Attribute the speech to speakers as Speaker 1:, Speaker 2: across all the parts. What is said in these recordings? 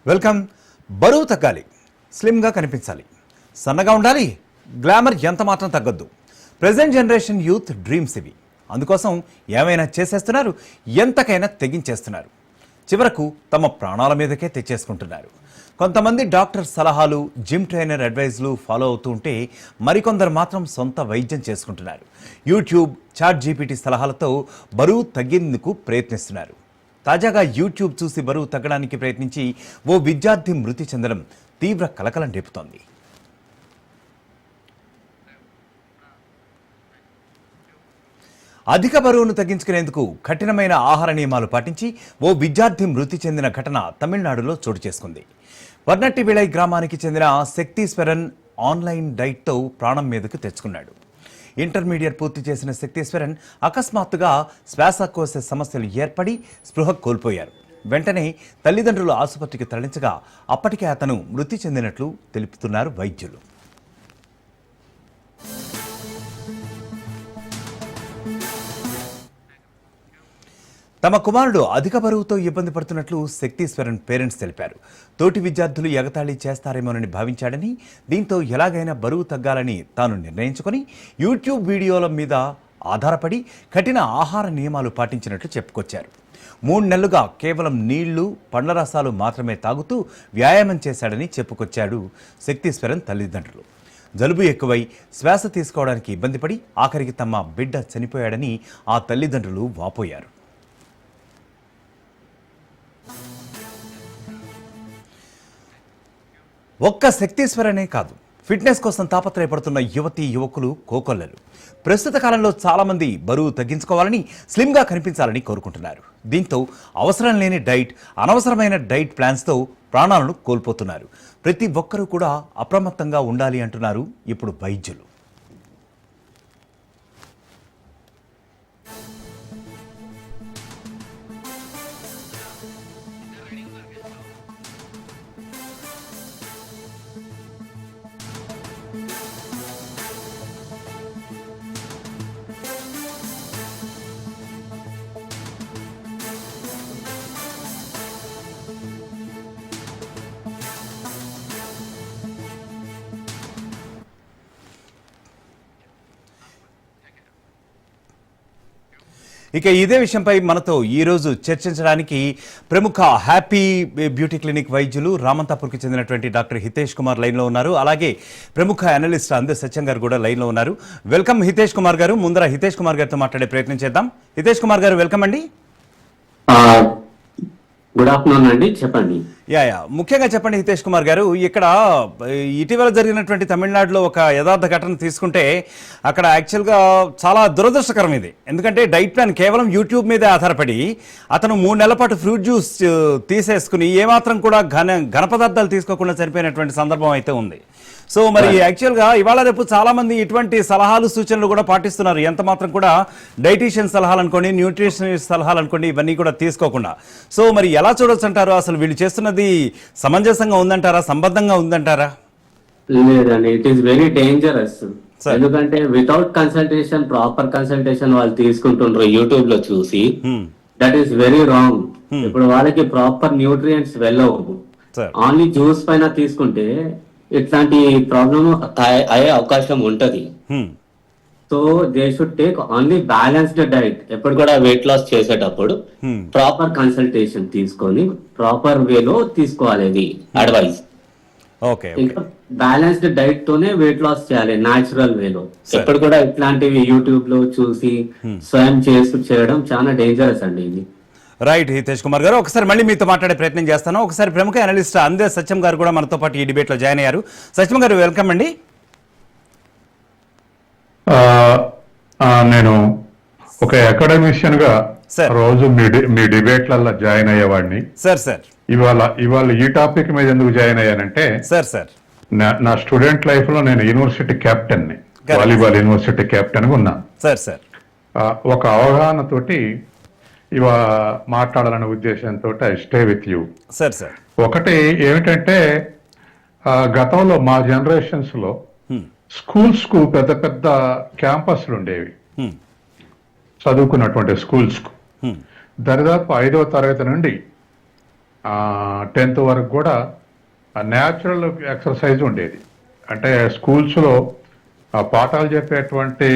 Speaker 1: Welcome. బరువు తగ్గాలి, స్లిమ్గా కనిపించాలి, సన్నగా ఉండాలి, గ్లామర్ ఎంత మాత్రం తగ్గొద్దు. ప్రెజెంట్ జనరేషన్ యూత్ డ్రీమ్స్ ఇవి. అందుకోసం ఏమైనా చేసేస్తున్నారు, ఎంతకైనా తెగించేస్తున్నారు. చివరకు తమ ప్రాణాల మీదకే తెచ్చేసుకుంటున్నారు. కొంతమంది డాక్టర్ సలహాలు, జిమ్ ట్రైనర్ అడ్వైజ్లు ఫాలో అవుతూ ఉంటే మరికొందరు మాత్రం సొంత వైద్యం చేసుకుంటున్నారు. యూట్యూబ్, చాట్ జీపీటీ సలహాలతో బరువు తగ్గేందుకు ప్రయత్నిస్తున్నారు. తాజాగా యూట్యూబ్ చూసి బరువు తగ్గడానికి ప్రయత్నించి ఓ విద్యార్థి మృతి చెందడం తీవ్ర కలకలం రేపుతోంది. అధిక బరువును తగ్గించుకునేందుకు కఠినమైన ఆహార నియమాలు పాటించి ఓ విద్యార్థి మృతి చెందిన ఘటన తమిళనాడులో చోటు చేసుకుంది. వర్నట్టివిళై గ్రామానికి చెందిన శక్తీశ్వరన్ ఆన్లైన్ డైట్తో ప్రాణం మీదకు తెచ్చుకున్నాడు. ఇంటర్మీడియట్ పూర్తి చేసిన శక్తీశ్వరన్ అకస్మాత్తుగా శ్వాసకోశ సమస్యలు ఏర్పడి స్పృహ కోల్పోయారు. వెంటనే తల్లిదండ్రులు ఆసుపత్రికి తరలించగా అప్పటికే అతను మృతి చెందినట్లు తెలుపుతున్నారు వైద్యులు. తమ కుమారుడు అధిక బరువుతో ఇబ్బంది పడుతున్నట్లు శక్తీశ్వరన్ పేరెంట్స్ తెలిపారు. తోటి విద్యార్థులు ఎగతాళి చేస్తారేమోనని భావించాడని, దీంతో ఎలాగైనా బరువు తగ్గాలని తాను నిర్ణయించుకొని యూట్యూబ్ వీడియోల మీద ఆధారపడి కఠిన ఆహార నియమాలు పాటించినట్లు చెప్పుకొచ్చారు. 3 నెలలుగా కేవలం నీళ్లు, పండ్ల రసాలు మాత్రమే తాగుతూ వ్యాయామం చేశాడని చెప్పుకొచ్చాడు శక్తీశ్వరన్ తల్లిదండ్రులు. జలుబు ఎక్కువై శ్వాస తీసుకోవడానికి ఇబ్బంది పడి ఆఖరికి తమ బిడ్డ చనిపోయాడని ఆ తల్లిదండ్రులు వాపోయారు. ఒక్క శక్తీశ్వరనే కాదు, ఫిట్నెస్ కోసం తాపత్రయపడుతున్న యువతీ యువకులు కోకొల్లలు. ప్రస్తుత కాలంలో చాలామంది బరువు తగ్గించుకోవాలని, స్లిమ్గా కనిపించాలని కోరుకుంటున్నారు. దీంతో అవసరం లేని డైట్, అనవసరమైన డైట్ ప్లాన్స్తో ప్రాణాలను కోల్పోతున్నారు. ప్రతి ఒక్కరూ కూడా అప్రమత్తంగా ఉండాలి అంటున్నారు ఇప్పుడు వైద్యులు. ఇక ఇదే విషయంపై మనతో ఈరోజు చర్చించడానికి ప్రముఖ హ్యాపీ బ్యూటీ క్లినిక్ వైద్యులు రామంతాపూర్కి చెందినటువంటి డాక్టర్ హితేష్ కుమార్ లైన్లో ఉన్నారు. అలాగే ప్రముఖ అనలిస్ట్ అందే సత్యం గారు కూడా లైన్లో ఉన్నారు. వెల్కమ్ హితేష్ కుమార్ గారు. ముందర హితేష్ కుమార్ గారితో మాట్లాడే ప్రయత్నం చేద్దాం. హితేష్ కుమార్ గారు, వెల్కమ్ అండి.
Speaker 2: గుడ్ ఆఫ్టర్నూన్ అండి, చెప్పండి.
Speaker 1: ముఖ్యంగా చెప్పండి హితేష్ కుమార్ గారు, ఇక్కడ ఇటీవల జరిగినటువంటి తమిళనాడులో ఒక యథార్థ ఘటన తీసుకుంటే అక్కడ యాక్చువల్గా చాలా దురదృష్టకరం ఇది. ఎందుకంటే డైట్ ప్లాన్ కేవలం యూట్యూబ్ మీదే ఆధారపడి అతను 3 నెలల పాటు ఫ్రూట్ జ్యూస్ తీసేసుకుని ఏమాత్రం కూడా ఘన పదార్థాలు తీసుకోకుండా చనిపోయినటువంటి సందర్భం అయితే ఉంది. సో మరి యాక్చువల్గా ఇవాళ రేపు చాలా మంది ఇటువంటి సలహాలు, సూచనలు కూడా పాటిస్తున్నారు. ఎంత మాత్రం కూడా డైటీషియన్ సలహాలు అనుకోండి, న్యూట్రిషనిస్ట్ సలహాలు అనుకోండి, ఇవన్నీ కూడా తీసుకోకుండా. సో మరి ఎలా చూడొచ్చు అంటారు? అసలు వీళ్ళు చేస్తున్నది సమంజసంగా ఉందంటారా, సంబద్ధంగా ఉందంటారా?
Speaker 2: లేదండి, ఇట్ ఈస్ వెరీ డేంజరస్. ఎందుకంటే వితౌట్ కన్సల్టేషన్, ప్రాపర్ కన్సల్టేషన్ వాళ్ళు తీసుకుంటుండ్రు యూట్యూబ్ లో చూసి. That is very wrong. ఇప్పుడు వాళ్ళకి ప్రాపర్ న్యూట్రియంట్స్ వెళ్ళవు. ఓన్లీ జ్యూస్ పైన తీసుకుంటే ఇట్లాంటి ప్రాబ్లమ్ అయ్యే అవకాశం ఉంటది. So they should take only balanced diet. ఎప్పుడు కూడా వెయిట్ లాస్ చేసేటప్పుడు ప్రాపర్ కన్సల్టేషన్ తీసుకొని ప్రాపర్ వేలో తీసుకోవాలి. ఇది అడ్వైస్. ఇంకా బ్యాలెన్స్డ్ డైట్ తోనే వెయిట్ లాస్ చేయాలి, న్యాచురల్ వేలో. ఎప్పుడు కూడా ఇట్లాంటివి యూట్యూబ్ లో చూసి స్వయం చేయడం చాలా డేంజరస్ అండి ఇది.
Speaker 1: రైట్ హితేష్ కుమార్ గారు, ఒకసారి మళ్ళీ మీతో మాట్లాడే ప్రయత్నం చేస్తాను. ఒకసారి ప్రముఖ అనలిస్ట్ అందే సత్యం గారు కూడా మనతో పాటు ఈ డిబేట్లో జాయిన్ అయ్యారు. సత్యం గారు, వెల్కమ్ అండి.
Speaker 3: నేను ఒక అకాడమిషియన్ గా రోజు మీ డిబేట్లలో జాయిన్ అయ్యేవాడిని. ఇవాళ ఈ టాపిక్ మీద ఎందుకు జాయిన్ అయ్యానంటే, నా స్టూడెంట్ లైఫ్ లో నేను యూనివర్సిటీ కెప్టెన్ ని, వాలీబాల్ యూనివర్సిటీ కెప్టెన్ గా ఉన్నాను. ఒక అవగాహన తోటి మాట్లాడాలనే ఉద్దేశంతో ఐ స్టే విత్ యూ. ఒకటి ఏమిటంటే, గతంలో మా జనరేషన్స్ లో స్కూల్స్ కు పెద్ద పెద్ద క్యాంపస్లు ఉండేవి. చదువుకున్నటువంటి స్కూల్స్ కు దరిదాపు 5వ తరగతి నుండి 10th వరకు కూడా న్యాచురల్ ఎక్సర్సైజ్ ఉండేది. అంటే స్కూల్స్లో పాఠాలు చెప్పేటువంటి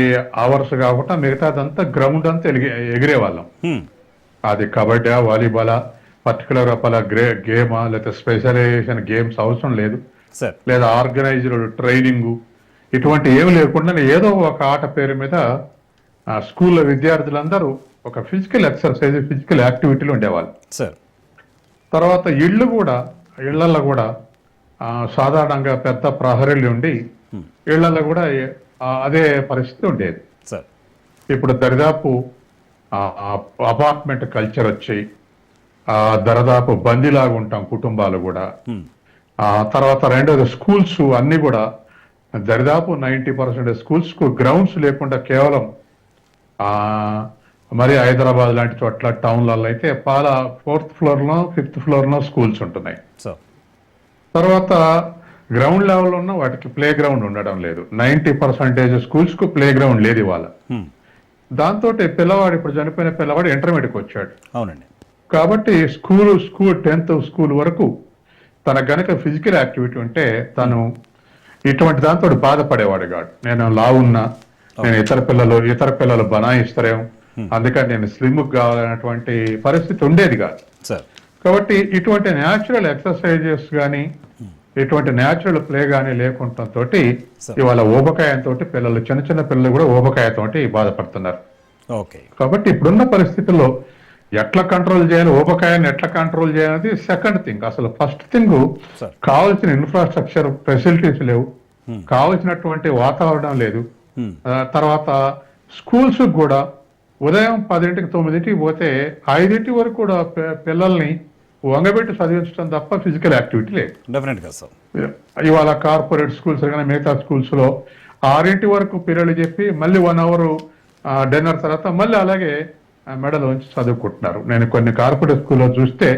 Speaker 3: అవర్స్ కాకుండా మిగతాదంతా గ్రౌండ్ అంతా ఎగిరేవాళ్ళం. అది కబడ్డీ, వాలీబాల్, పర్టికులర్ గేమా లేదా స్పెషలైజేషన్ గేమ్స్ అవసరం లేదు, లేదా ఆర్గనైజ్డ్ ట్రైనింగ్ ఇటువంటి ఏమి లేకుండా ఏదో ఒక ఆట పేరు మీద స్కూల్లో విద్యార్థులందరూ ఒక ఫిజికల్ ఎక్సర్సైజ్, ఫిజికల్ యాక్టివిటీలు ఉండేవాళ్ళు. తర్వాత ఇళ్లలో కూడా సాధారణంగా పెద్ద ప్రహరీలు ఉండి ఇళ్లలో కూడా అదే పరిస్థితి ఉండేది. ఇప్పుడు దరిదాపు అపార్ట్మెంట్ కల్చర్ వచ్చి దరిదాపు బందీలాగా ఉంటాం కుటుంబాలు కూడా. తర్వాత రెండోది స్కూల్స్ అన్ని కూడా దరిదాపు 90% స్కూల్స్ కు గ్రౌండ్స్ లేకుండా కేవలం మరి హైదరాబాద్ లాంటి చోట్ల టౌన్లలో అయితే 4th ఫ్లోర్లో 5th ఫ్లోర్లో స్కూల్స్ ఉంటున్నాయి. తర్వాత గ్రౌండ్ లెవెల్ ఉన్న వాటికి ప్లే గ్రౌండ్ ఉండడం లేదు. 90% స్కూల్స్ కు ప్లే గ్రౌండ్ లేదు ఇవాళ. దాంతో పిల్లవాడు, ఇప్పుడు చనిపోయిన పిల్లవాడు ఇంటర్మీడియట్కి వచ్చాడు.
Speaker 1: అవునండి.
Speaker 3: కాబట్టి స్కూల్ 10th స్కూల్ వరకు తన గనక ఫిజికల్ యాక్టివిటీ ఉంటే తను ఇటువంటి దాంతో బాధపడేవాడు కాదు. నేను లావున్నా, నేను ఇతర పిల్లలు బనాయిస్తారేమో, అందుకని నేను స్లిమ్ కావాలనేటువంటి పరిస్థితి ఉండేది కాదు. కాబట్టి ఇటువంటి న్యాచురల్ ఎక్సర్సైజెస్ కానీ ఇటువంటి న్యాచురల్ ప్లే కానీ లేకుండా తోటి ఇవాళ ఊబకాయంతో పిల్లలు, చిన్న పిల్లలు కూడా ఊబకాయంతో బాధపడుతున్నారు. కాబట్టి ఇప్పుడున్న పరిస్థితుల్లో ఎట్లా కంట్రోల్ చేయాలి, ఊబకాయాన్ని ఎట్లా కంట్రోల్ చేయాలనేది సెకండ్ థింగ్. అసలు ఫస్ట్ థింగ్ కావాల్సిన ఇన్ఫ్రాస్ట్రక్చర్ ఫెసిలిటీస్ లేవు, కావలసినటువంటి వాతావరణం లేదు. తర్వాత స్కూల్స్ కూడా ఉదయం 10ంటికి 9ంటికి పోతే 5ంటి వరకు కూడా పిల్లల్ని వంగబెట్టి చదివించడం తప్ప ఫిజికల్ యాక్టివిటీ లేదు. ఇవాళ కార్పొరేట్ స్కూల్స్ కానీ మిగతా స్కూల్స్ లో 6ంటి వరకు పీరియడ్ చెప్పి మళ్ళీ 1 అవర్ డిన్నర్ తర్వాత మళ్ళీ అలాగే మెడల్ ఉంచి చదువుకుంటున్నారు. నేను కొన్ని కార్పొరేట్ స్కూల్లో చూస్తే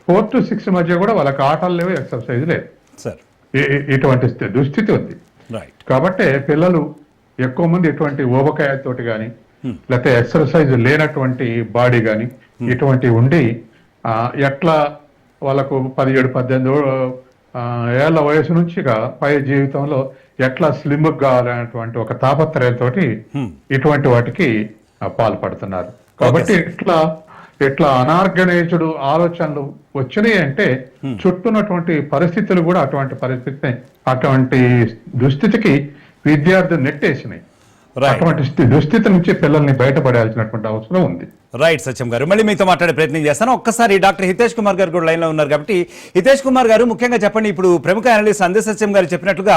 Speaker 3: 4 to 6 మధ్య కూడా వాళ్ళకి ఆటలు లేవు, ఎక్సర్సైజ్ లేదు. ఇటువంటి దుస్థితి ఉంది. కాబట్టి పిల్లలు ఎక్కువ మంది ఇటువంటి ఊబకాయతోటి కానీ లేకపోతే ఎక్సర్సైజ్ లేనటువంటి బాడీ కానీ ఇటువంటివి ఉండి ఎట్లా వాళ్ళకు 17-18 ఏళ్ల వయసు నుంచి పై జీవితంలో ఎట్లా స్లిమ్ కావాలనేటువంటి ఒక తాపత్రయంతో ఇటువంటి వాటికి పాల్పడుతున్నారు. కాబట్టి ఇట్లా అనార్గనైజ్డ్ ఆలోచనలు వచ్చినాయి అంటే చుట్టూన్నటువంటి పరిస్థితులు కూడా అటువంటి దుస్థితికి విద్యార్థులు నెట్టేసినాయి. అటువంటి దుస్థితి నుంచి పిల్లల్ని బయటపడాల్సినటువంటి అవసరం ఉంది.
Speaker 1: రైట్ సత్యం గారు, మళ్ళీ మీతో మాట్లాడే ప్రయత్నం చేస్తాను. ఒక్కసారి డాక్టర్ హితేష్ కుమార్ గారు కూడా లైన్ లో ఉన్నారు కాబట్టి, హితేష్ కుమార్ గారు ముఖ్యంగా చెప్పండి. ఇప్పుడు ప్రముఖ అనలిస్ట్ అందే సత్యం గారు చెప్పినట్లుగా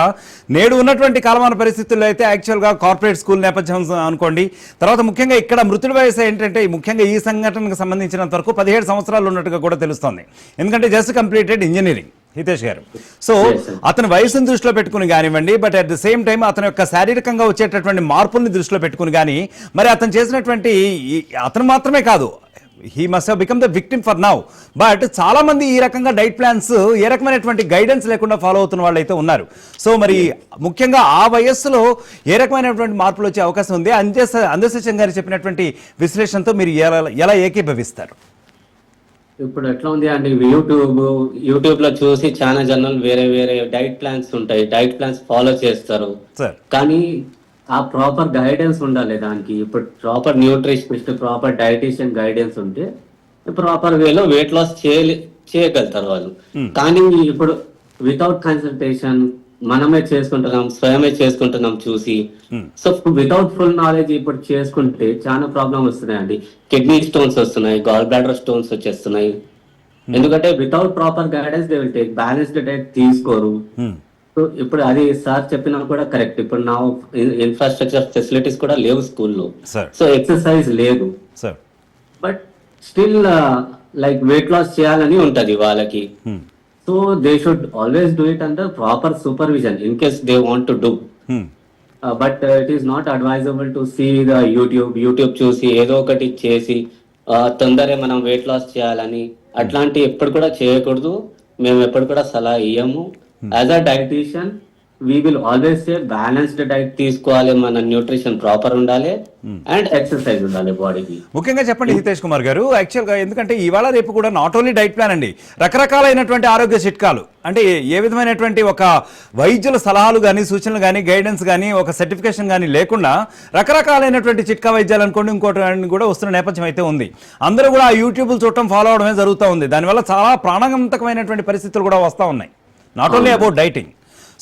Speaker 1: నేడు ఉన్నటువంటి కాలమాన పరిస్థితుల్లో అయితే యాక్చువల్ గా కార్పొరేట్ స్కూల్ నేపథ్యం అనుకోండి, తర్వాత ముఖ్యంగా ఇక్కడ మృతుల వయసు ఏంటంటే ముఖ్యంగా ఈ సంఘటనకు సంబంధించినంత వరకు 17 సంవత్సరాలు ఉన్నట్టుగా కూడా తెలుస్తోంది. ఎందుకంటే జస్ట్ కంప్లీటెడ్ ఇంజనీరింగ్ హితేష్ గారు. సో అతని వయసును దృష్టిలో పెట్టుకుని కానివ్వండి, but at the same time అతని యొక్క శారీరకంగా వచ్చేటటువంటి మార్పుల్ని దృష్టిలో పెట్టుకుని కానీ, మరి అతను చేసినటువంటి అతను మాత్రమే కాదు, he must have become the victim for now. But చాలా మంది ఈ రకంగా డైట్ ప్లాన్స్ ఏ రకమైనటువంటి గైడెన్స్ లేకుండా ఫాలో అవుతున్న వాళ్ళు అయితే ఉన్నారు. సో మరి ముఖ్యంగా ఆ వయస్సులో ఏ రకమైనటువంటి మార్పులు వచ్చే అవకాశం ఉంది? అందే సత్యం గారు చెప్పినటువంటి విశ్లేషణతో మీరు ఎలా ఏకీభవిస్తారు?
Speaker 2: ఇప్పుడు ఎట్లా ఉంది అండి, యూట్యూబ్ లో చూసి చాలా జనాలు వేరే వేరే డైట్ ప్లాన్స్ ఉంటాయి, డైట్ ప్లాన్స్ ఫాలో చేస్తారు. కానీ ఆ ప్రాపర్ గైడెన్స్ ఉండాలి దానికి. ఇప్పుడు proper nutritionist, proper dietitian guidance ఉంటే ప్రాపర్ వేలో వెయిట్ లాస్ చేయగలుగుతారు వాళ్ళు. కానీ ఇప్పుడు వితౌట్ కన్సల్టేషన్ మనమే స్వయమే చేసుకుంటున్నాం చూసి. సో వితౌట్ ఫుల్ నాలెడ్జ్ ఇప్పుడు చేసుకుంటే చాలా ప్రాబ్లమ్ వస్తున్నాయండి. కిడ్నీ స్టోన్స్ వస్తున్నాయి, గాల్ బ్లాడర్ స్టోన్స్ వచ్చేస్తున్నాయి. ఎందుకంటే without proper guidance they will take balanced diet తీసుకోరు. సో ఇప్పుడు అది సార్ చెప్పినా కూడా కరెక్ట్. ఇప్పుడు నా ఇన్ఫ్రాస్ట్రక్చర్ ఫెసిలిటీస్ కూడా లేవు స్కూల్లో, సో ఎక్సర్సైజ్ లేదు. But still like weight loss చేయాలని ఉంటది వాళ్ళకి. So they should always do it under proper supervision in case they want to do. But it is not advisable to see the YouTube చూసి ఏదో ఒకటి చేసి తొందరగా మనం వెయిట్ లాస్ చేయాలని అట్లాంటి ఎప్పుడు కూడా చేయకూడదు. మేము ఎప్పుడు కూడా సలహా ఇయ్యము. As a dietician we will always say balanced diet తీసుకోవాలి, మన న్యూట్రిషన్ ప్రాపర్ ఉండాలి అండ్ ఎక్సర్సైజ్ ఉండాలి బాడీకి.
Speaker 1: ముఖ్యంగా చెప్పండి హితేష్ కుమార్ గారు, యాక్చువల్గా ఎందుకంటే ఇవాళ రేపు కూడా నాట్ ఓన్లీ డైట్ ప్లాన్ అండి, రకరకాలైనటువంటి ఆరోగ్య చిట్కాలు అంటే ఏ విధమైనటువంటి ఒక వైద్యుల సలహాలు కానీ సూచనలు కానీ గైడెన్స్ కానీ ఒక సర్టిఫికేషన్ కానీ లేకుండా రకరకాలైనటువంటి చిట్కా వైద్యాలు అనుకోండి ఇంకోటి కూడా వస్తున్న నేపథ్యం అయితే ఉంది. అందరూ కూడా ఆ యూట్యూబ్లు చూడటం ఫాలో అవడమే జరుగుతూ ఉంది. దానివల్ల చాలా ప్రాణాంతకమైనటువంటి పరిస్థితులు కూడా వస్తూ ఉన్నాయి, not only about dieting.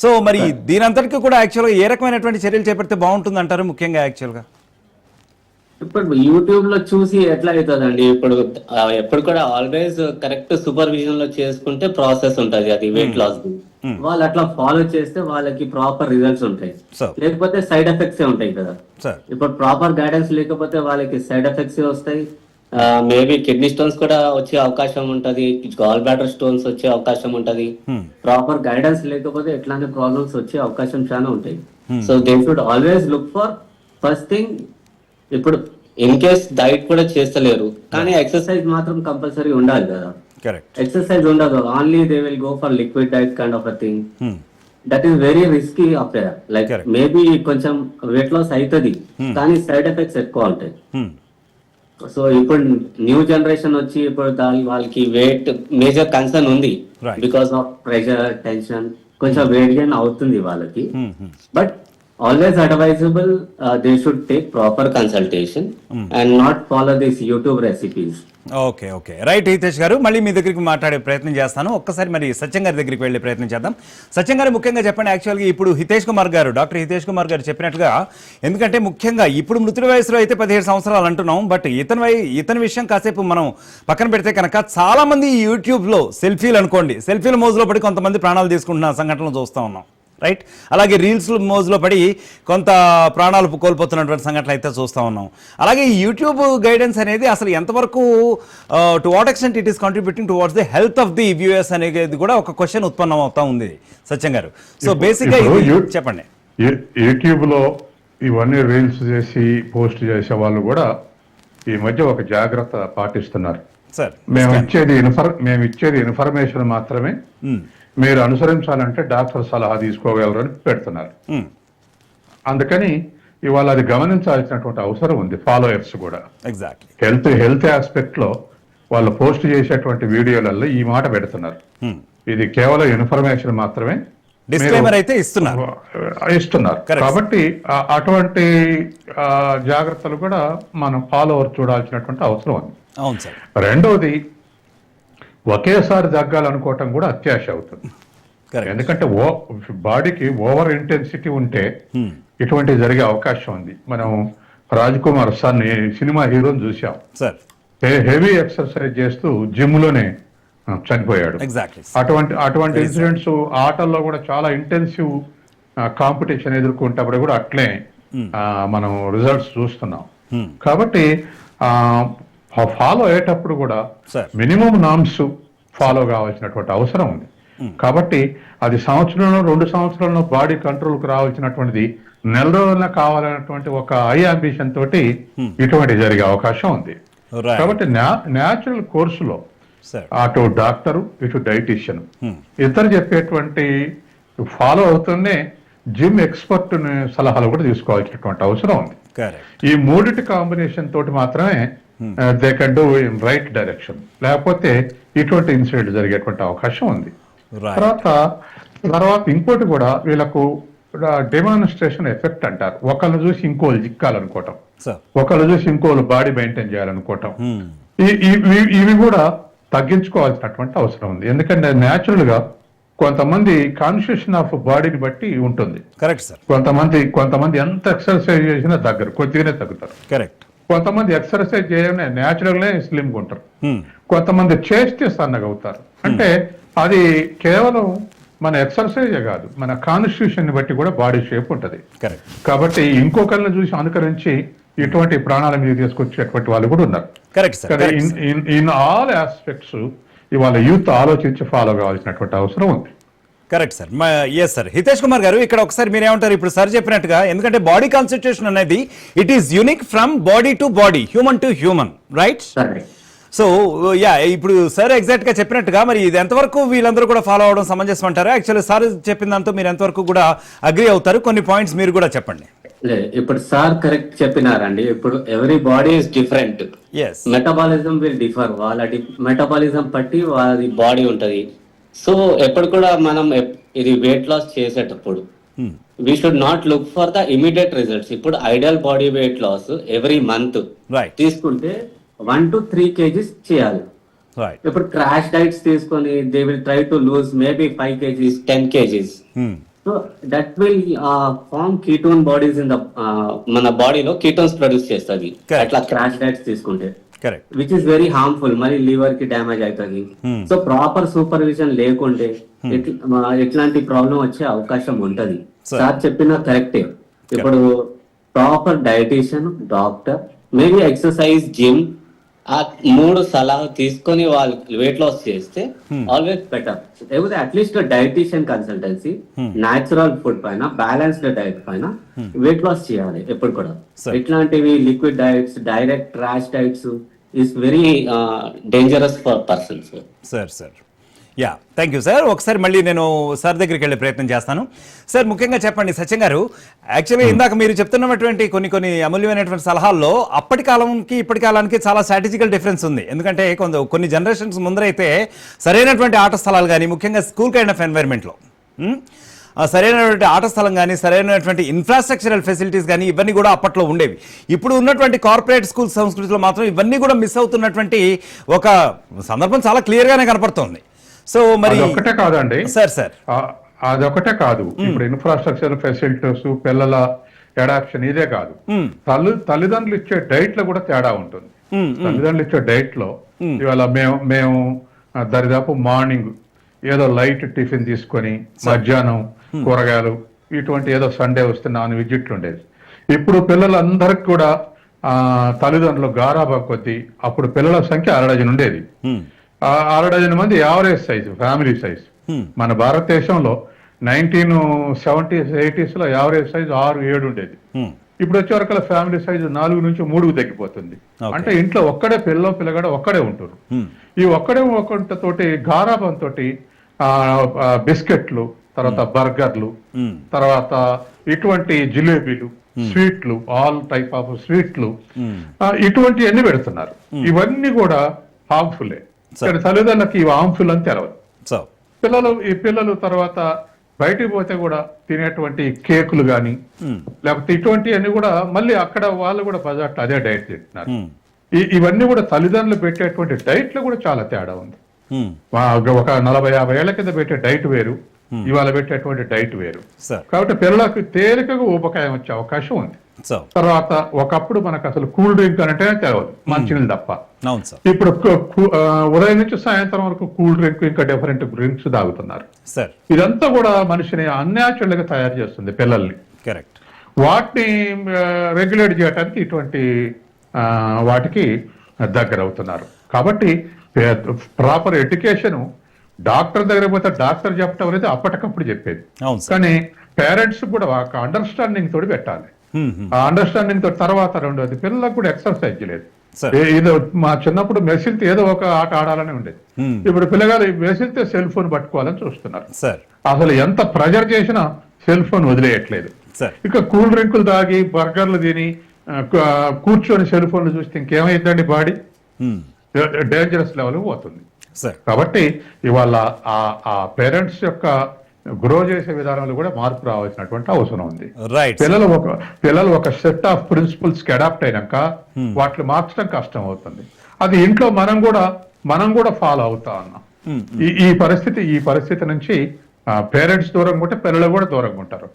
Speaker 1: So మరి దీనంతటికి కూడా యాక్చువల్గా ఏ రకమైనటువంటి చర్యలు చేపడితే బాగుంటుంది అంటారు ముఖ్యంగా యాక్చువల్గా?
Speaker 2: ఇప్పుడు యూట్యూబ్ లో చూసి ఎట్లా అవుతుందండి, ఎప్పుడు కూడా ఆల్వేస్ కరెక్ట్ సూపర్విజన్ లో చేసుకుంటే ప్రాసెస్ ఉంటది అది వెయిట్ లాస్. వాళ్ళు అట్లా ఫాలో చేస్తే వాళ్ళకి ప్రాపర్ రిజల్ట్స్ ఉంటాయి, లేకపోతే సైడ్ ఎఫెక్ట్స్ ఉంటాయి కదా. ఇప్పుడు ప్రాపర్ గైడెన్స్ లేకపోతే వాళ్ళకి సైడ్ ఎఫెక్ట్స్ వస్తాయి. మేబీ కిడ్నీ స్టోన్స్ కూడా వచ్చే అవకాశం ఉంటది, గాల్ బ్లాడర్ స్టోన్స్ వచ్చే అవకాశం ఉంటది. ప్రాపర్ గైడెన్స్ లేకపోతే ఎట్లాంటి ప్రాబ్లమ్స్ వచ్చే అవకాశం చాలా ఉంటాయి. So they should always look for first thing. ఇప్పుడు ఇన్ కేస్ డైట్ కూడా చేస్తలేరు కానీ ఎక్సర్సైజ్ మాత్రం కంపల్సరీ ఉండాలి కదా. ఎక్సర్సైజ్ ఉండదు, only they will go for liquid diet kind of a thing. That is very risky affair. Like maybe కొంచెం weight loss అవుతుంది కానీ సైడ్ ఎఫెక్ట్స్ ఎక్కువ ఉంటాయి. సో ఇప్పుడు న్యూ జనరేషన్ వచ్చి ఇప్పుడు వాళ్ళకి వెయిట్ మేజర్ కన్సర్న్ ఉంది బికాస్ ఆఫ్ ప్రెషర్, టెన్షన్, కొంచెం వెయిట్ గెయిన్ అవుతుంది వాళ్ళకి. But always advisable, they should take proper consultation and not follow these YouTube recipes.
Speaker 1: Okay okay right Hitesh గారు, మళ్ళీ మీ దగ్గరికి మాట్లాడే ప్రయత్నం చేస్తాను. ఒక్కసారి మరి సత్యం గారి దగ్గరికి వెళ్ళే ప్రయత్నం చేద్దాం. సత్యం గారు ముఖ్యంగా చెప్పండి, యాక్చువల్గా ఇప్పుడు హితేష్ కుమార్ గారు, డాక్టర్ హితేష్ కుమార్ గారు చెప్పినట్టుగా, ఎందుకంటే ముఖ్యంగా ఇప్పుడు మృతుల వయసులో అయితే 17 సంవత్సరాలు అంటున్నాం, బట్ ఇతని విషయం కాసేపు మనం పక్కన పెడితే కనుక చాలా మంది యూట్యూబ్లో సెల్ఫీలు అనుకోండి, సెల్ఫీల మోజులో పడి కొంతమంది ప్రాణాలు తీసుకుంటున్న సంఘటనలు చూస్తూ ఉన్నాం, రైట్? అలాగే రీల్స్ మోజులో పడి కొంత ప్రాణాలు కోల్పోతున్నటువంటి సంఘటనలు అయితే చూస్తూ ఉన్నాం. అలాగే ఈ యూట్యూబ్ గైడెన్స్ అనేది అసలు ఎంతవరకు to what extent it is contributing towards the health of the viewers అనేది కూడా ఒక క్వశ్చన్ ఉత్పన్నం అవుతా ఉంది సత్యం గారు. సో బేసిక్గా చెప్పండి.
Speaker 3: యూట్యూబ్ లో ఇవన్నీ రీల్స్ చేసి పోస్ట్ చేసే వాళ్ళు కూడా ఈ మధ్య ఒక జాగ్రత్త పాటిస్తున్నారు సార్. మేము ఇచ్చేది ఇన్ఫర్మేషన్ మాత్రమే, మీరు అనుసరించాలంటే డాక్టర్ సలహా తీసుకోగలరని పెడుతున్నారు. అందుకని ఇవాళ అది గమనించాల్సినటువంటి అవసరం ఉంది. ఫాలోయర్స్ కూడా హెల్త్ ఆస్పెక్ట్ లో వాళ్ళు పోస్ట్ చేసేటువంటి వీడియోలలో ఈ మాట పెడుతున్నారు. ఇది కేవలం ఇన్ఫర్మేషన్ మాత్రమే
Speaker 1: అయితే ఇస్తున్నారు.
Speaker 3: కాబట్టి అటువంటి జాగ్రత్తలు కూడా మనం ఫాలోవర్ చూడాల్సినటువంటి అవసరం ఉంది. రెండోది, ఒకేసారి తగ్గాలనుకోవటం కూడా అత్యాశ అవుతుంది. ఎందుకంటే బాడీకి ఓవర్ ఇంటెన్సిటీ ఉంటే ఇటువంటి జరిగే అవకాశం ఉంది. మనం రాజ్ కుమార్ సన్ సినిమా హీరోని చూసాం, హెవీ ఎక్సర్సైజ్ చేస్తూ జిమ్ లోనే చనిపోయాడు. అటువంటి ఇన్సిడెంట్స్ ఆటల్లో కూడా చాలా ఇంటెన్సివ్ కాంపిటీషన్ ఎదుర్కొంటప్పుడు కూడా అట్లే మనం రిజల్ట్స్ చూస్తున్నాం. కాబట్టి ఫాలో అయ్యేటప్పుడు కూడా మినిమం నామ్స్ ఫాలో కావాల్సినటువంటి అవసరం ఉంది. కాబట్టి అది సంవత్సరంలో 2 సంవత్సరాల్లో బాడీ కంట్రోల్కి రావాల్సినటువంటిది నెల రోజుల్లో కావాలన్నటువంటి ఒక హై అంబిషన్ తోటి ఇటువంటి జరిగే అవకాశం ఉంది. కాబట్టి న్యాచురల్ కోర్సులో అటు డాక్టరు ఇటు డైటీషియన్ ఇద్దరు చెప్పేటువంటి ఫాలో అవుతూనే జిమ్ ఎక్స్పర్ట్ సలహాలు కూడా తీసుకోవాల్సినటువంటి అవసరం ఉంది. ఈ మూడిటి కాంబినేషన్ తోటి మాత్రమే they can do in right direction, లేకపోతే ఇటువంటి ఇన్సిడెంట్ జరిగేటువంటి అవకాశం ఉంది. తర్వాత ఇంకోటి కూడా వీళ్ళకు డెమాన్స్ట్రేషన్ ఎఫెక్ట్ అంటారు. ఒకళ్ళు చూసి ఇంకోళ్ళు చిక్కాలనుకోవటం, ఒకళ్ళు చూసి ఇంకోళ్ళు బాడీ మెయింటైన్ చేయాలనుకోవటం, ఇవి కూడా తగ్గించుకోవాల్సినటువంటి అవసరం ఉంది. ఎందుకంటే న్యాచురల్ గా కొంతమంది కాన్షియషన్ ఆఫ్ బాడీని బట్టి ఉంటుంది.
Speaker 1: Correct sir.
Speaker 3: కొంతమంది ఎంత ఎక్సర్సైజ్ చేసినా తగ్గరు, కొద్దిగానే తగ్గుతారు. కరెక్ట్. కొంతమంది ఎక్సర్సైజ్ చేయగానే న్యాచురల్ గా స్లిమ్ గా ఉంటారు, కొంతమంది చేస్తే సన్నగా అవుతారు. అంటే అది కేవలం మన ఎక్సర్సైజే కాదు, మన కాన్స్టిట్యూషన్ ని బట్టి కూడా బాడీ షేప్ ఉంటది. కాబట్టి ఇంకొకరిని చూసి అనుకరించి ఇటువంటి ప్రాణాల మీద తీసుకొచ్చేటువంటి వాళ్ళు కూడా ఉన్నారు. ఇన్ ఆల్ ఆస్పెక్ట్స్ ఇవాళ యూత్ ఆలోచించి ఫాలో కావాల్సినటువంటి అవసరం ఉంది.
Speaker 1: Correct sir. Yes sir. Hitesh Kumar garu, ఇక్కడ ఒకసారి మీరేమంటారు? ఇప్పుడు సార్ చెప్పినట్టుగా, ఎందుకంటే బాడీ కాన్స్టిట్యూషన్ అనేది it is unique from body to body, human to human, right? So yeah ఇప్పుడు సార్ ఎగ్జాక్ట్ గా చెప్పినట్టుగా మరి ఇది ఎంతవరకు వీళ్ళందరూ కూడా ఫాలో అవడం సమంజసం అంటారా? యాక్చువల్లీ సార్ చెప్పిన దాంతో మీరు ఎంతవరకు కూడా అగ్రి అవుతారు? కొన్ని పాయింట్స్ మీరు కూడా చెప్పండి.
Speaker 2: ఇప్పుడు సార్ కరెక్ట్ చెప్పినారండి. ఇప్పుడు everybody is different, metabolism will differ. వాళ్ళ మెటబాలిజం బట్టి వాళ్ళ బాడీ ఉంటది. సో ఎప్పుడు కూడా మనం ఇది వెయిట్ లాస్ చేసేటప్పుడు we should not look for the immediate results. ఇప్పుడు ideal body weight loss every month తీసుకుంటే 1 to 3 kgs చేయాలి. ఇప్పుడు క్రాష్ డైట్స్ తీసుకొని they will try to lose maybe 5 kgs 10 kgs. So that will form ketone bodies in the మన బాడీలో ketones produce చేస్తుంది అట్లా crash diets తీసుకుంటే, విచ్ ఇస్ వెరీ హార్మ్ఫుల్. మరి లివర్ కి డ్యామేజ్ అవుతుంది. సో ప్రాపర్ సూపర్విజన్ లేకుంటే ఎట్లాంటి ప్రాబ్లం వచ్చే అవకాశం ఉంటది. సార్ చెప్పిన కరెక్టే. ఇప్పుడు proper dietitian, doctor, maybe exercise, gym, ఆ 3 సలహా తీసుకొని వాళ్ళు వెయిట్ లాస్ చేస్తే ఆల్వేస్ బెటర్. లేకపోతే at least dietitian consultancy, natural food పైన, బ్యాలెన్స్డ్ డైట్ పైన వెయిట్ లాస్ చేయాలి ఎప్పుడు కూడా. ఇట్లాంటివి liquid diets, direct rash diets is very dangerous for persons.
Speaker 1: Sir yeah thank you sir. ఒకసారి మళ్ళీ నేను సార్ దగ్గరికి వెళ్ళే ప్రయత్నం చేస్తాను. సార్ ముఖ్యంగా చెప్పండి సత్యం గారు, యాక్చువల్లీ ఇందాక మీరు చెప్తున్నటువంటి కొన్ని అమూల్యమైనటువంటి సలహాల్లో అప్పటి కాలంకి ఇప్పటి కాలానికి చాలా స్ట్రాటజికల్ డిఫరెన్స్ ఉంది. ఎందుకంటే కొన్ని జనరేషన్స్ ముందరైతే సరైనటువంటి ఆట స్థలాలు కానీ, ముఖ్యంగా స్కూల్ కైండ్ ఆఫ్ ఎన్వైర్న్మెంట్లో సరైనటువంటి ఆట స్థలం కానీ, సరైనటువంటి ఇన్ఫ్రాస్ట్రక్చరల్ ఫెసిలిటీస్ కానీ ఇవన్నీ కూడా అప్పట్లో ఉండేవి. ఇప్పుడు ఉన్నటువంటి కార్పొరేట్ స్కూల్ సంస్కృతిలో మాత్రం ఇవన్నీ కూడా మిస్ అవుతున్నటువంటి ఒక సందర్భం చాలా క్లియర్గానే కనపడుతోంది. సో మరి
Speaker 3: ఒకటే కాదండి
Speaker 1: సార్
Speaker 3: అదొకటే కాదు. ఇప్పుడు ఇన్ఫ్రాస్ట్రక్చర్ ఫెసిలిటీస్, పిల్లల అడాప్షన్ ఇదే కాదు, తల్లిదండ్రులు ఇచ్చే డైట్ లో కూడా తేడా ఉంటుంది. తల్లిదండ్రులు ఇచ్చే డైట్ లో ఇవాళ మేము దరిదాపు మార్నింగ్ ఏదో లైట్ టిఫిన్ తీసుకొని మధ్యాహ్నం కూరగాయలు, ఇటువంటి ఏదో సండే వస్తే నాన్ వెజ్ ఇట్లుండేది. ఇప్పుడు పిల్లలందరికి కూడా తల్లిదండ్రులు గారాబా కొద్దీ అప్పుడు పిల్లల సంఖ్య 6 డజన్ ఉండేది. 6 డజన్ మంది యావరేజ్ సైజు, ఫ్యామిలీ సైజ్. మన భారతదేశంలో 1970s 80s లో యావరేజ్ సైజు 6-7 ఉండేది. ఇప్పుడు వచ్చే వరకు ఫ్యామిలీ సైజు 4 నుంచి 3 తగ్గిపోతుంది. అంటే ఇంట్లో ఒక్కడే పిల్లగాడు ఒక్కడే ఉంటారు. ఈ ఒక్కటే గారాబంతో బిస్కెట్లు, తర్వాత బర్గర్లు, తర్వాత ఇటువంటి జిలేబీలు, స్వీట్లు, ఆల్ టైప్ ఆఫ్ స్వీట్లు, ఇటువంటి అన్ని పెడుతున్నారు. ఇవన్నీ కూడా హార్మ్ఫుల్లే. తల్లిదండ్రులకి ఇవి హార్మ్ఫుల్ అని తెలవదు. పిల్లలు తర్వాత బయటికి పోతే కూడా తినేటువంటి కేకులు కానీ, లేకపోతే ఇటువంటివన్నీ కూడా మళ్ళీ అక్కడ వాళ్ళు కూడా బజార్లో అదే డైట్ తింటున్నారు. ఇవన్నీ కూడా తల్లిదండ్రులు పెట్టేటువంటి డైట్ లో కూడా చాలా తేడా ఉంది. ఒక 40-50 ఏళ్ల కింద పెట్టే డైట్ వేరు, ఇవాళ పెట్టేటువంటి డైట్ వేరు. కాబట్టి పిల్లలకు తేలికగా ఊబకాయం వచ్చే అవకాశం ఉంది. తర్వాత ఒకప్పుడు మనకు అసలు కూల్ డ్రింక్ అంటే తెలియదు, మంచినీళ్ళు తప్ప. ఇప్పుడు ఉదయం నుంచి సాయంత్రం వరకు కూల్ డ్రింక్, ఇంకా డిఫరెంట్ డ్రింక్స్ తాగుతున్నారు. ఇదంతా కూడా మనిషిని అన్యాచురల్ గా తయారు చేస్తుంది పిల్లల్ని. వాటిని రెగ్యులేట్ చేయడానికి ఇటువంటి వాటికి దగ్గర అవుతున్నారు. కాబట్టి ప్రాపర్ ఎడ్యుకేషన్, డాక్టర్ దగ్గర పోతే డాక్టర్ చెప్పడం అనేది అప్పటికప్పుడు చెప్పేది, కానీ పేరెంట్స్ కూడా ఒక అండర్స్టాండింగ్ తోటి పెట్టాలి. ఆ అండర్స్టాండింగ్ తో తర్వాత రెండోది పిల్లలకు కూడా ఎక్సర్సైజ్ లేదు. ఏదో మా చిన్నప్పుడు మెసిల్తో ఏదో ఒక ఆట ఆడాలని ఉండేది. ఇప్పుడు పిల్లగాలు మెసిల్తో సెల్ ఫోన్ పట్టుకోవాలని చూస్తున్నారు. అసలు ఎంత ప్రెజర్ చేసినా సెల్ ఫోన్ వదిలేయట్లేదు. ఇక కూల్ డ్రింకులు తాగి బర్గర్లు తిని కూర్చొని సెల్ ఫోన్లు చూస్తే ఇంకేమైందండి, బాడీ డేంజరస్ లెవెల్ పోతుంది. కాబట్టి ఇవాళ ఆ పేరెంట్స్ యొక్క గ్రో చేసే విధానంలో కూడా మార్పు రావాల్సినటువంటి అవసరం ఉంది. పిల్లలు ఒక సెట్ ఆఫ్ ప్రిన్సిపల్స్ కి అడాప్ట్ అయినాక వాటిని మార్చడం కష్టం అవుతుంది. అది ఇంట్లో మనం కూడా ఫాలో అవుతా ఉన్నాం. ఈ పరిస్థితి నుంచి పేరెంట్స్ దూరంగా ఉంటే పిల్లలు కూడా దూరంగా ఉంటారు.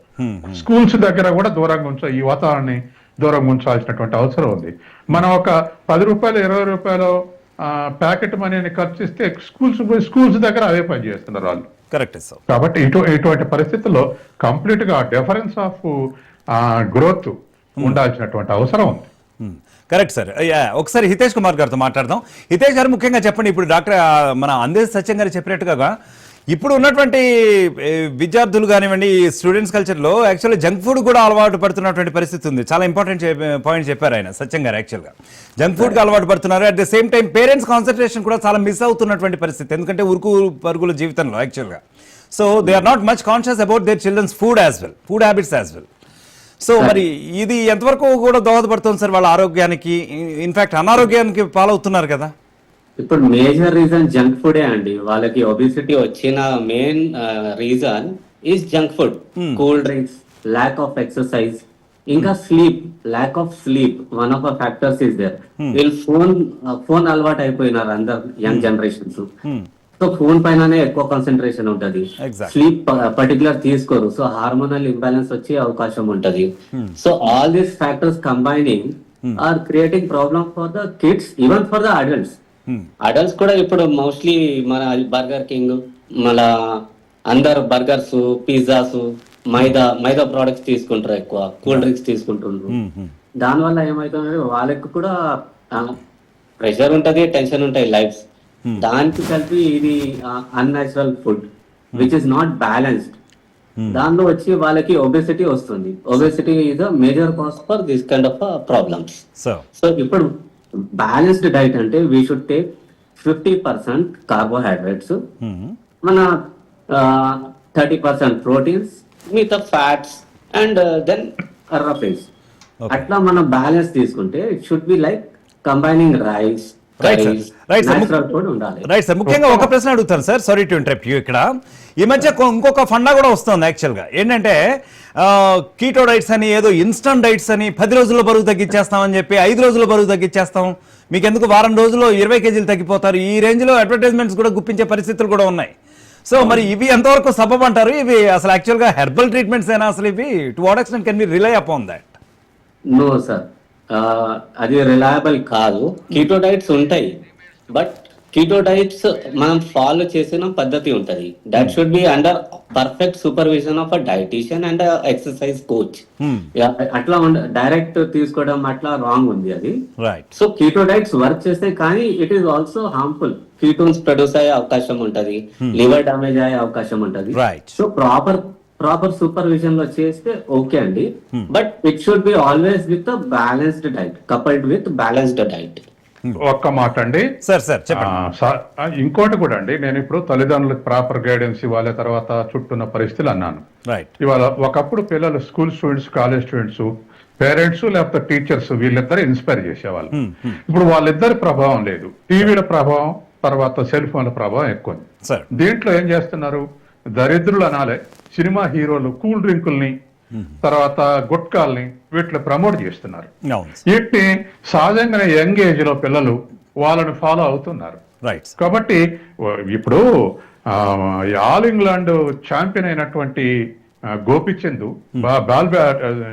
Speaker 3: స్కూల్స్ దగ్గర కూడా దూరంగా ఈ వాతావరణాన్ని దూరంగా ఉంచాల్సినటువంటి అవసరం ఉంది. మనం ఒక 10 రూపాయలు 20 రూపాయలు ప్యాకెట్ మనీని ఖర్చు ఇస్తే స్కూల్స్ దగ్గర అవే పని చేస్తున్నారు వాళ్ళు. కాబట్టి ఇటువంటి పరిస్థితుల్లో కంప్లీట్ గా డిఫరెన్స్ ఆఫ్ గ్రోత్ ఉండాల్సినటువంటి అవసరం ఉంది.
Speaker 1: Correct sir. ఒకసారి హితేష్ కుమార్ గారితో మాట్లాడదాం. హితేష్ గారు ముఖ్యంగా చెప్పండి, ఇప్పుడు డాక్టర్ మన అందేశ్ సత్యం గారు చెప్పినట్టుగా ఇప్పుడు ఉన్నటువంటి విద్యార్థులు కానివ్వండి, స్టూడెంట్స్ కల్చర్లో యాక్చువల్లీ జంక్ ఫుడ్ కూడా అలవాటు పడుతున్నటువంటి పరిస్థితి ఉంది. చాలా ఇంపార్టెంట్ పాయింట్ చెప్పారు ఆయన సత్యం గారు. యాక్చువల్గా జంక్ ఫుడ్కి అలవాటు పడుతున్నారు. At the same time parents concentration కూడా చాలా మిస్ అవుతున్నటువంటి పరిస్థితి. ఎందుకంటే ఉరుకు పరుగుల జీవితంలో యాక్చువల్గా so they are not much conscious about their children's food habits as well. So మరి ఇది ఎంతవరకు కూడా దోహదపడుతుంది సార్ వాళ్ళ ఆరోగ్యానికి? ఇన్ఫాక్ట్ అనారోగ్యానికి పాలవుతున్నారు కదా.
Speaker 2: ఇప్పుడు మేజర్ రీజన్ జంక్ ఫుడే అండి. వాళ్ళకి ఒబిసిటీ వచ్చిన main reason is junk food, cool drinks, lack of exercise, ఇంకా sleep, lack of sleep one of the factors is there. వీళ్ళు ఫోన్ అలవాటు అయిపోయినారు అందరు యంగ్ జనరేషన్స్. సో ఫోన్ పైననే ఎక్కువ కాన్సన్ట్రేషన్ ఉంటది. స్లీప్ పర్టికులర్ తీసుకోరు. సో హార్మోనల్ ఇంబ్యాలెన్స్ వచ్చే అవకాశం ఉంటది. So all these factors combining are creating problem for the kids, even for the adults. Adults కూడా ఇప్పుడు మోస్ట్లీ మన బర్గర్ కింగ్, మన అందరు బర్గర్స్, పిజ్జాస్, మైదా ప్రోడక్ట్స్ తీసుకుంటారు, ఎక్కువ కూల్ డ్రింక్స్ తీసుకుంటుండ్రు. దానివల్ల ఏమైతుందంటే వాళ్ళకి కూడా ప్రెషర్ ఉంటది, టెన్షన్ ఉంటాయి లైఫ్. దానికి కలిపి ఇది unnatural food which is not balanced. దానిలో వచ్చి వాళ్ళకి ఒబెసిటీ వస్తుంది. Obesity is a major cause for this kind of problems. So ఇప్పుడు బ్యాలెన్స్డ్ డైట్ అంటే వీ షుడ్ టేక్ 50% కార్బోహైడ్రేట్స్, మన 30% ప్రోటీన్స్, మిగతా ఫ్యాట్స్ అండ్ దెన్ రఫిన్స్. అట్లా మనం బ్యాలెన్స్ తీసుకుంటే it should be like combining rice,
Speaker 1: right sir. ముఖ్యంగా ఒక ప్రశ్న అడుగుతాను sir, sorry to interrupt you. ఇక్కడ ఈ మధ్య ఇంకొక ఫండా కూడా వస్తుంది యాక్చువల్గా. ఏంటంటే కీటో డైట్స్ అని, ఏదో ఇన్స్టంట్ డైట్స్ అని, 10 రోజుల్లో బరువు తగ్గించేస్తామని చెప్పి 5 రోజుల్లో బరువు తగ్గించేస్తాం, మీకు ఎందుకు వారం రోజుల్లో 20 కేజీలు తగ్గిపోతారు, ఈ రేంజ్లో అడ్వర్టైజ్మెంట్స్ కూడా గుప్పించే పరిస్థితులు కూడా ఉన్నాయి. సో మరి ఇవి ఎంతవరకు సబబ్ అంటారు? ఇవి అసలు యాక్చువల్గా హెర్బల్ ట్రీట్మెంట్స్ అయినా అసలు ఇవి to what extent can we rely upon that?
Speaker 2: No sir, అది రిలయబుల్ కాదు. కీటో డైట్స్ ఉంటాయి, బట్ కీటో డైట్స్ మనం ఫాలో చేసిన పద్ధతి ఉంటది. That should be under perfect supervision of a dietitian and exercise coach. అట్లా డైరెక్ట్ తీసుకోవడం అట్లా రాంగ్ ఉంది అది. సో కీటో డైట్స్ వర్క్ చేస్తే, కానీ it is also harmful. Ketones produce అయ్యే అవకాశం ఉంటది, లివర్ డామేజ్ అయ్యే అవకాశం ఉంటది. సో ప్రాపర్ సూపర్విజన్ లో చేస్తే ఓకే అండి, but it should be always with balanced diet, coupled with balanced diet.
Speaker 3: ఒక్క మాట అండి
Speaker 1: సార్,
Speaker 3: ఇంకోటి కూడా అండి, నేను ఇప్పుడు తల్లిదండ్రులకు ప్రాపర్ గైడెన్స్ ఇవ్వాలి, తర్వాత చుట్టూన్న పరిస్థితులు అన్నాను. ఇవాళ ఒకప్పుడు పిల్లలు school students, college students, parents లేకపోతే టీచర్స్ వీళ్ళిద్దరు ఇన్స్పైర్ చేసేవాళ్ళు. ఇప్పుడు వాళ్ళిద్దరి ప్రభావం లేదు. టీవీల ప్రభావం, తర్వాత సెల్ ఫోన్ల ప్రభావం ఎక్కువ. దీంట్లో ఏం చేస్తున్నారు, దరిద్రులు అనాలే, సినిమా హీరోలు కూల్ డ్రింకుల్ని, తర్వాత గుట్కాల్ని వీటిని ప్రమోట్ చేస్తున్నారు. వీటిని సహజంగానే యంగ్ ఏజ్ లో పిల్లలు వాళ్ళని ఫాలో అవుతున్నారు. కాబట్టి ఇప్పుడు ఆల్ ఇంగ్లాండ్ ఛాంపియన్ అయినటువంటి Gopichand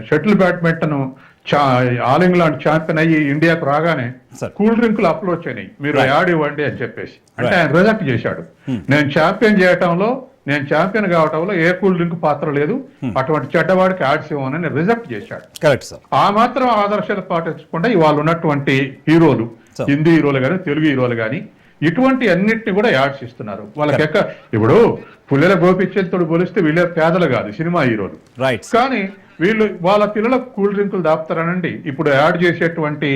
Speaker 3: shuttle badminton all England champion అయ్యి ఇండియాకు రాగానే కూల్ డ్రింకులు అప్లోడ్ అయినాయి, మీరు యాడ్ ఇవ్వండి అని చెప్పేసి. అంటే ఆయన రిజెక్ట్ చేశాడు. నేను ఛాంపియన్ కావటంలో ఏ కూల్ డ్రింక్ పాత్ర లేదు, అటువంటి చెడ్డవాడికి యాడ్స్ ఇవ్వనని రిజెక్ట్ చేశాడు. ఆ మాత్రం ఆదర్శాలు పాటించకుండా ఇవాళ ఉన్నటువంటి హీరోలు, హిందీ హీరోలు కానీ, తెలుగు హీరోలు కానీ, ఇటువంటి అన్నిటిని కూడా యాడ్స్ ఇస్తున్నారు. వాళ్ళకి ఇప్పుడు పుల్లెల గోపిచంద్తుడు పోలిస్తే వీళ్ళే పేదలు కాదు, సినిమా హీరోలు. కానీ వీళ్ళు వాళ్ళ పిల్లలకు కూల్ డ్రింకులు దాపుతారనండి. ఇప్పుడు యాడ్ చేసేటువంటి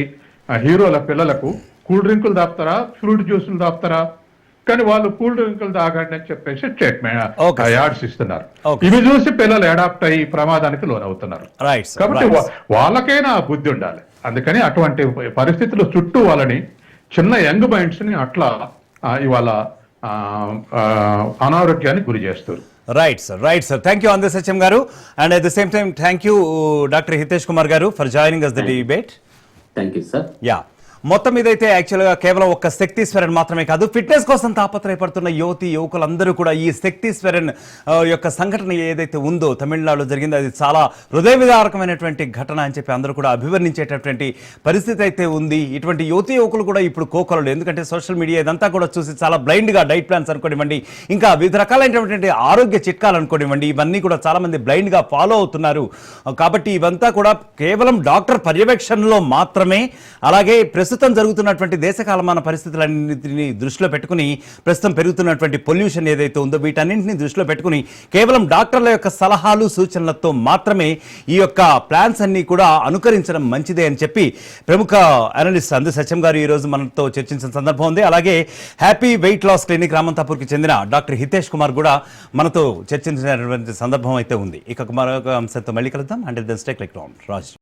Speaker 3: హీరోల పిల్లలకు కూల్ డ్రింకులు దాపుతారా, ఫ్రూట్ జ్యూసులు దాపుతారా? కానీ వాళ్ళు కూల్ డ్రింకులు తాగండి అని చెప్పేసి స్టేట్మెంట్ యాడ్స్ ఇస్తున్నారు. ఇవి చూసి పిల్లలు అడాప్ట్ అయ్యి ప్రమాదానికి లోనవుతున్నారు. కాబట్టి వాళ్ళకైనా బుద్ధి ఉండాలి. అందుకని అటువంటి పరిస్థితులు చుట్టూ వాళ్ళని, చిన్న యంగ్ మైండ్స్ ని అట్లా ఇవాళ అనారోగ్యానికి గురి చేస్తారు.
Speaker 1: Right sir. థ్యాంక్ యూ అందే Satyam garu. And at the same time thank you doctor Hitesh Kumar garu for joining us the debate.
Speaker 2: Thank you sir.
Speaker 1: Yeah, మొత్తం మీదైతే యాక్చువల్గా కేవలం ఒక్క శక్తీశ్వరన్ మాత్రమే కాదు, ఫిట్నెస్ కోసం తాపత్రయపడుతున్న యువకులందరూ కూడా ఈ శక్తీశ్వరన్ యొక్క సంఘటన ఏదైతే ఉందో తమిళనాడులో జరిగిందో అది చాలా హృదయ విదారకమైనటువంటి ఘటన అని చెప్పి అందరూ కూడా అభివర్ణించేటటువంటి పరిస్థితి అయితే ఉంది. ఇటువంటి యువకులు కూడా ఇప్పుడు కోకొలలు, ఎందుకంటే సోషల్ మీడియా ఇదంతా కూడా చూసి చాలా బ్లైండ్గా డైట్ ప్లాన్స్ అనుకోనివ్వండి, ఇంకా వివిధ రకాలైనటువంటి ఆరోగ్య చిట్కాలు అనుకోనివ్వండి, ఇవన్నీ కూడా చాలామంది బ్లైండ్గా ఫాలో అవుతున్నారు. కాబట్టి ఇవంతా కూడా కేవలం డాక్టర్ పర్యవేక్షణలో మాత్రమే, అలాగే ప్రస్తుతం జరుగుతున్నటువంటి దేశ కాలమాన పరిస్థితులన్నింటినీ దృష్టిలో పెట్టుకుని ప్రస్తుతం పెరుగుతున్నటువంటి పొల్యూషన్ ఏదైతే ఉందో వీటన్నింటినీ దృష్టిలో పెట్టుకుని కేవలం డాక్టర్ల యొక్క సలహాలు సూచనలతో మాత్రమే ఈ యొక్క ప్లాన్స్ అన్ని కూడా అనుకరించడం మంచిదే అని చెప్పి ప్రముఖ అనలిస్ట్ అందు సత్యం గారు ఈ రోజు మనతో చర్చించిన సందర్భం ఉంది. అలాగే హ్యాపీ వెయిట్ లాస్ క్లినిక్ రామంతాపూర్కి చెందిన డాక్టర్ హితేష్ కుమార్ కూడా మనతో చర్చించినటువంటి సందర్భం అయితే ఉంది. ఇక మరొక అంశంతో మళ్ళీ కలుద్దాం. అంటే then stay click on Raj.